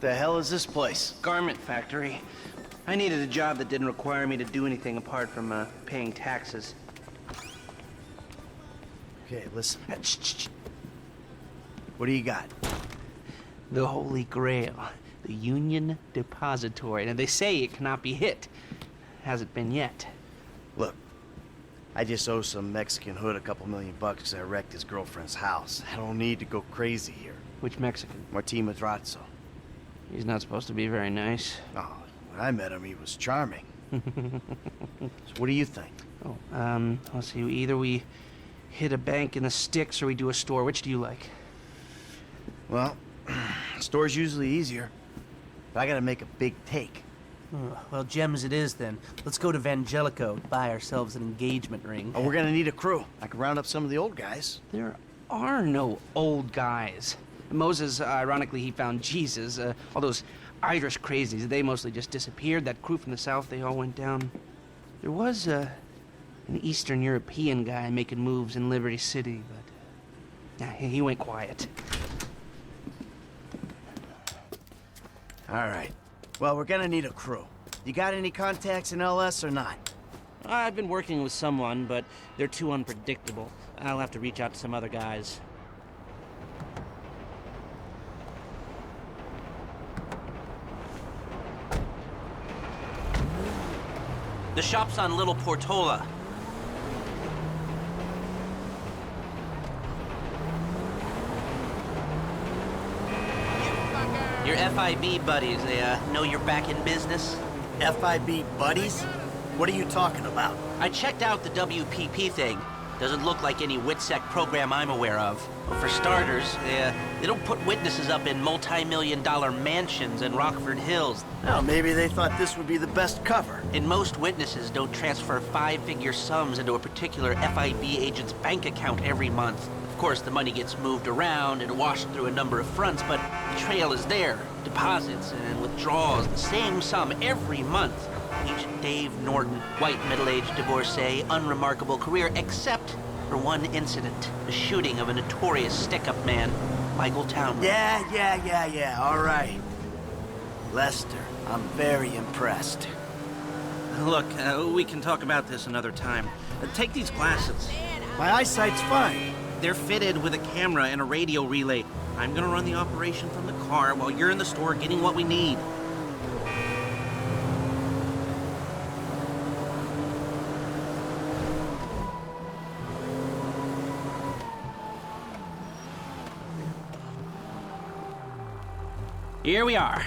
The hell is this place? Garment factory. I needed a job that didn't require me to do anything apart from paying taxes. Okay, listen. Shh. What do you got? The Holy Grail. The Union Depository. Now, they say it cannot be hit. Hasn't been yet. Look, I just owe some Mexican hood a couple $1 million because I wrecked his girlfriend's house. I don't need to go crazy here. Which Mexican? Martín Madrazo. He's not supposed to be very nice. Oh, when I met him, he was charming. So what do you think? Oh, let's see. Either we hit a bank in the sticks or we do a store. Which do you like? Well, store's usually easier, but I gotta make a big take. Well, gems it is then. Let's go to Vangelico, buy ourselves an engagement ring. Oh, we're gonna need a crew. I can round up some of the old guys. There are no old guys. Moses, ironically, he found Jesus. All those Irish crazies, they mostly just disappeared. That crew from the south, they all went down. There was an Eastern European guy making moves in Liberty City, but he went quiet. All right. Well, we're gonna need a crew. You got any contacts in LS or not? I've been working with someone, but they're too unpredictable. I'll have to reach out to some other guys. The shop's on Little Portola. Your FIB buddies, they know you're back in business? FIB buddies? What are you talking about? I checked out the WPP thing. Doesn't look like any WITSEC program I'm aware of. Well, for starters, they don't put witnesses up in multi-million-dollar mansions in Rockford Hills. Oh, maybe they thought this would be the best cover. And most witnesses don't transfer five-figure sums into a particular FIB agent's bank account every month. Of course, the money gets moved around and washed through a number of fronts, but the trail is there. Deposits and withdrawals, the same sum every month. Agent Dave Norton, white middle-aged divorcee, unremarkable career, except for one incident. The shooting of a notorious stick-up man, Michael Townley. Yeah, all right. Lester, I'm very impressed. Look, we can talk about this another time. Take these glasses. My eyesight's fine. They're fitted with a camera and a radio relay. I'm gonna run the operation from the car while you're in the store getting what we need. Here we are.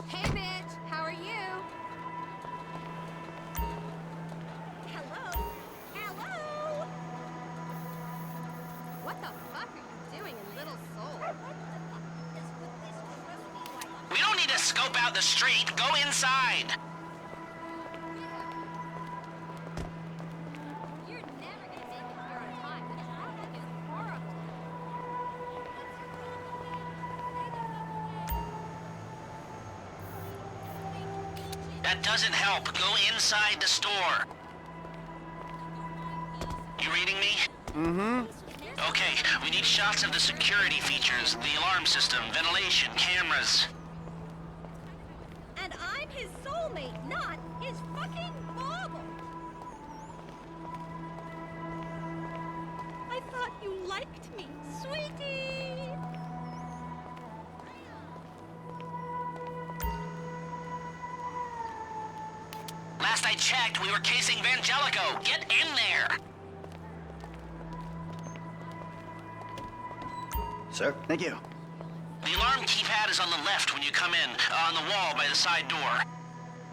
Hey, bitch, how are you? Hello? Hello? What the fuck are you doing in Little Seoul? We don't need to scope out the street. Go inside. You're never gonna make it here on time. This traffic is horrible. That doesn't help. Go inside the store. You reading me? Mm-hmm. Okay, we need shots of the security features, the alarm system, ventilation, cameras. And I'm his soulmate, not his fucking bauble. I thought you liked me, sweetie. Last I checked, we were casing Vangelico. Get in there! Sir, thank you. The alarm keypad is on the left when you come in, on the wall by the side door.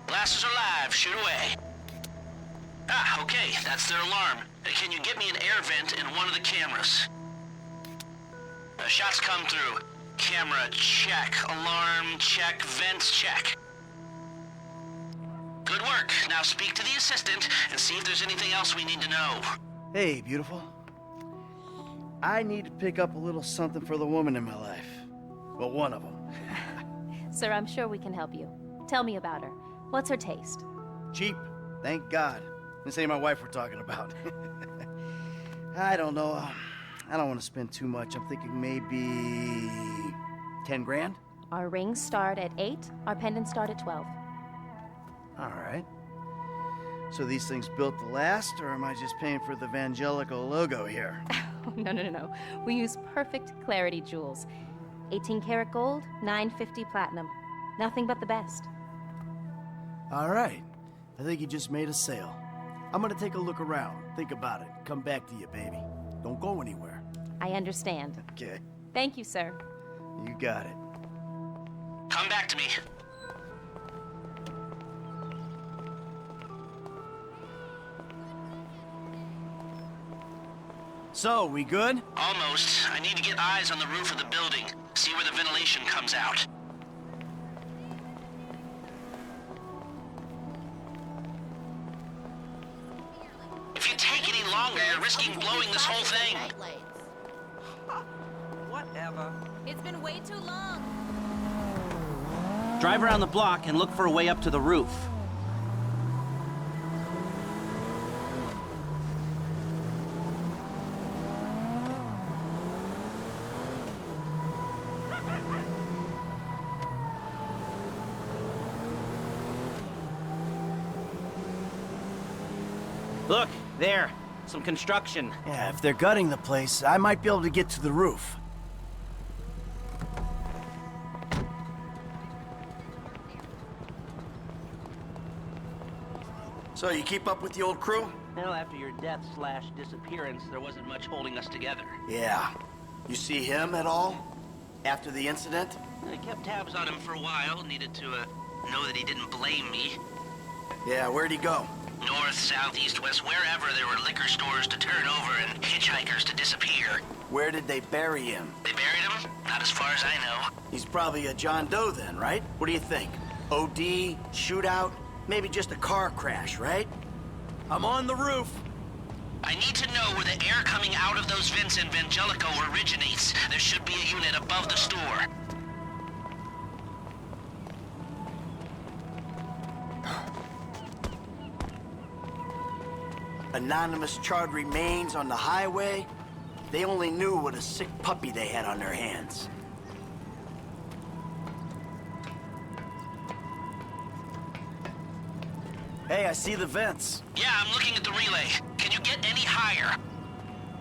Glasses are live, shoot away. Ah, okay, that's their alarm. Can you get me an air vent in one of the cameras? Shots come through. Camera, check. Alarm, check. Vents, check. Good work. Now speak to the assistant and see if there's anything else we need to know. Hey, beautiful. I need to pick up a little something for the woman in my life. Well, one of them. Sir, I'm sure we can help you. Tell me about her. What's her taste? Cheap, thank God. This ain't my wife we're talking about. I don't know. I don't want to spend too much. I'm thinking maybe 10 grand. Our rings start at 8, our pendants start at 12. All right. So these things built to last, or am I just paying for the Vangelico logo here? No. We use perfect clarity jewels. 18 karat gold, 950 platinum. Nothing but the best. All right. I think you just made a sale. I'm gonna take a look around, think about it, come back to you, baby. Don't go anywhere. I understand. Okay. Thank you, sir. You got it. Come back to me. So, we good? Almost. I need to get eyes on the roof of the building. See where the ventilation comes out. If you take any longer, you're risking blowing this whole thing. Whatever. It's been way too long. Drive around the block and look for a way up to the roof. Look, there. Some construction. Yeah, if they're gutting the place, I might be able to get to the roof. So, you keep up with the old crew? Well, after your death/disappearance, there wasn't much holding us together. Yeah. You see him at all? After the incident? I kept tabs on him for a while. Needed to know that he didn't blame me. Yeah, where'd he go? North, south, east, west, wherever there were liquor stores to turn over and hitchhikers to disappear. Where did they bury him? They buried him? Not as far as I know. He's probably a John Doe then, right? What do you think? OD, shootout, maybe just a car crash, right? I'm on the roof. I need to know where the air coming out of those vents in Vangelico originates. There should be a unit above the store. Anonymous charred remains on the highway. They only knew what a sick puppy they had on their hands. Hey, I see the vents. Yeah, I'm looking at the relay. Can you get any higher?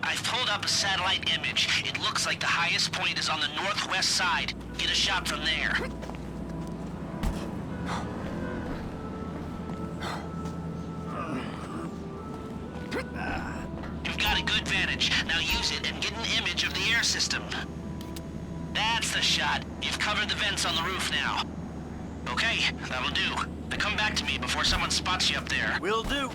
I've pulled up a satellite image. It looks like the highest point is on the northwest side. Get a shot from there. You've got a good vantage. Now use it and get an image of the air system. That's the shot. You've covered the vents on the roof now. Okay, that'll do. Now come back to me before someone spots you up there. Will do.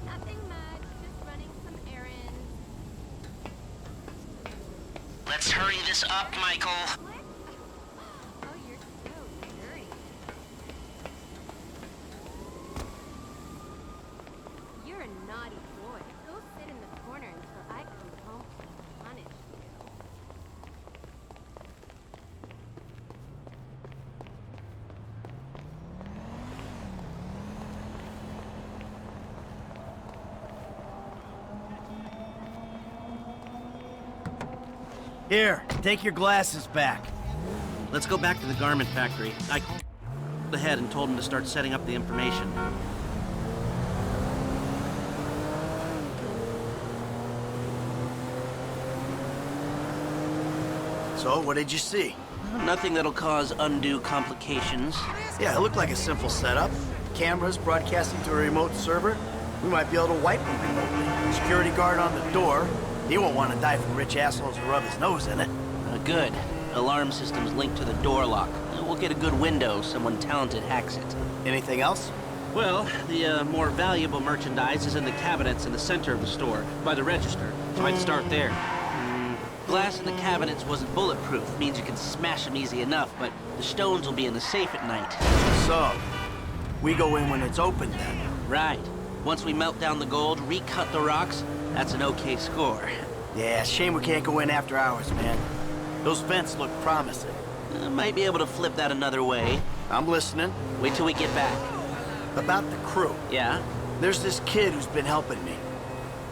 Nothing much, just running some errands. Let's hurry this up, Michael. What? Oh, you're so dirty. You're a naughty boy. Go sit in the corner until I come home to punish you. Here, take your glasses back. Let's go back to the garment factory. I called ahead and told him to start setting up the information. So, what did you see? Nothing that'll cause undue complications. Yeah, it looked like a simple setup. Cameras broadcasting to a remote server. We might be able to wipe them remotely. Security guard on the door. He won't want to die from rich assholes who rub his nose in it. Good. Alarm system's linked to the door lock. We'll get a good window. Someone talented hacks it. Anything else? Well, the more valuable merchandise is in the cabinets in the center of the store, by the register. So I'd start there. Glass in the cabinets wasn't bulletproof, means you can smash them easy enough, but the stones will be in the safe at night. So, we go in when it's open then. Right. Once we melt down the gold, recut the rocks, that's an okay score. Yeah, shame we can't go in after hours, man. Those vents look promising. Might be able to flip that another way. I'm listening. Wait till we get back. About the crew. Yeah? There's this kid who's been helping me.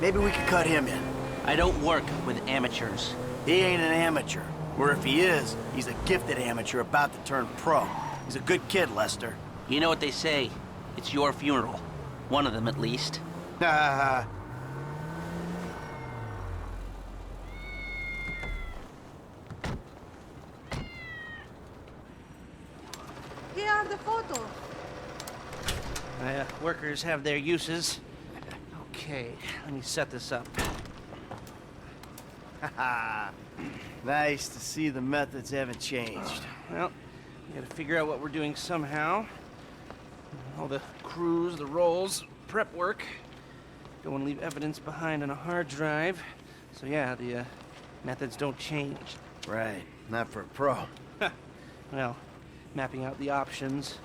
Maybe we could cut him in. I don't work with amateurs. He ain't an amateur. Or if he is, he's a gifted amateur about to turn pro. He's a good kid, Lester. You know what they say. It's your funeral. One of them, at least. Ha Here are the photos. Workers have their uses. Okay, let me set this up. ha. Nice to see the methods haven't changed. Well, we gotta figure out what we're doing somehow. All the crews, the rolls, prep work. Don't want to leave evidence behind on a hard drive. So yeah, the methods don't change. Right, not for a pro. Well, mapping out the options,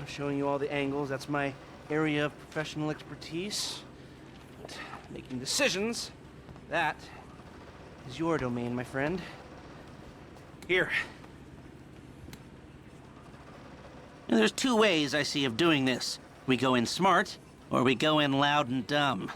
showing you all the angles, that's my area of professional expertise. But making decisions, that is your domain, my friend. Here. Now, there's two ways I see of doing this. We go in smart, or we go in loud and dumb.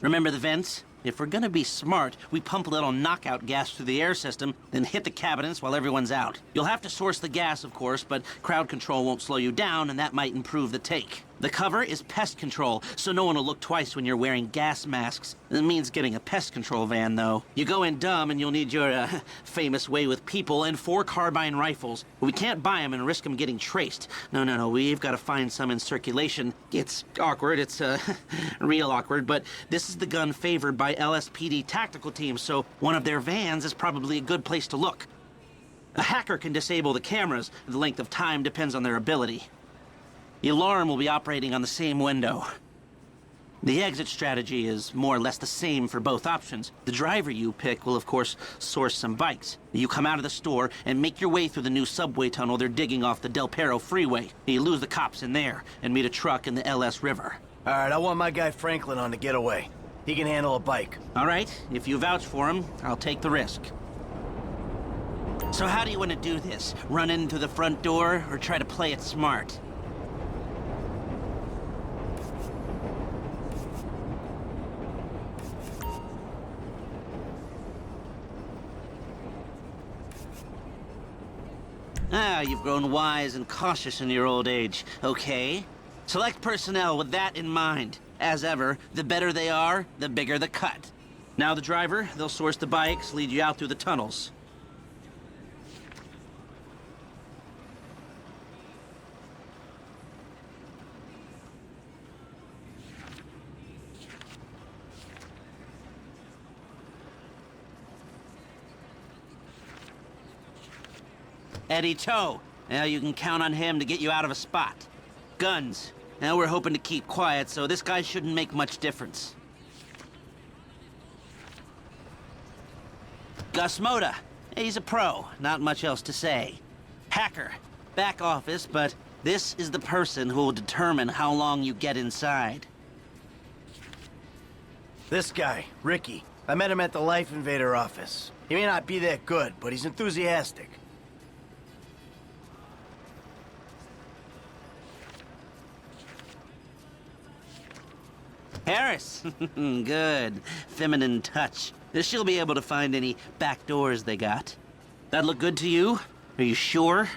Remember the vents? If we're gonna be smart, we pump a little knockout gas through the air system, then hit the cabinets while everyone's out. You'll have to source the gas, of course, but crowd control won't slow you down, and that might improve the take. The cover is pest control, so no one will look twice when you're wearing gas masks. It means getting a pest control van, though. You go in dumb, and you'll need your, famous way with people and 4 carbine rifles. We can't buy them and risk them getting traced. No, we've got to find some in circulation. It's awkward, it's, real awkward, but this is the gun favored by LSPD tactical teams, so one of their vans is probably a good place to look. A hacker can disable the cameras. The length of time depends on their ability. The alarm will be operating on the same window. The exit strategy is more or less the same for both options. The driver you pick will, of course, source some bikes. You come out of the store and make your way through the new subway tunnel they're digging off the Del Perro freeway. You lose the cops in there and meet a truck in the LS River. All right, I want my guy Franklin on the getaway. He can handle a bike. All right, if you vouch for him, I'll take the risk. So how do you want to do this? Run in through the front door or try to play it smart? Ah, you've grown wise and cautious in your old age. Okay. Select personnel with that in mind. As ever, the better they are, the bigger the cut. Now the driver, they'll source the bikes, lead you out through the tunnels. Eddie Toe. Now you can count on him to get you out of a spot. Guns. Now we're hoping to keep quiet, so this guy shouldn't make much difference. Gus Moda. He's a pro. Not much else to say. Hacker. Back office, but this is the person who will determine how long you get inside. This guy, Ricky. I met him at the Life Invader office. He may not be that good, but he's enthusiastic. Harris. Good. Feminine touch. She'll be able to find any back doors they got. That look good to you? Are you sure?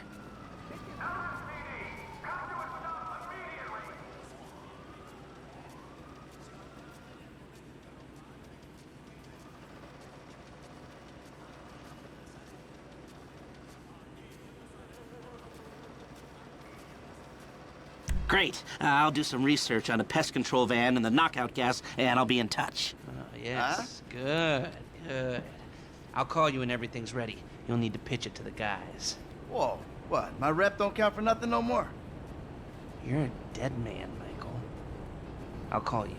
Great. I'll do some research on a pest control van and the knockout gas, and I'll be in touch. Yes, good. I'll call you when everything's ready. You'll need to pitch it to the guys. Whoa, what? My rep don't count for nothing no more? You're a dead man, Michael. I'll call you.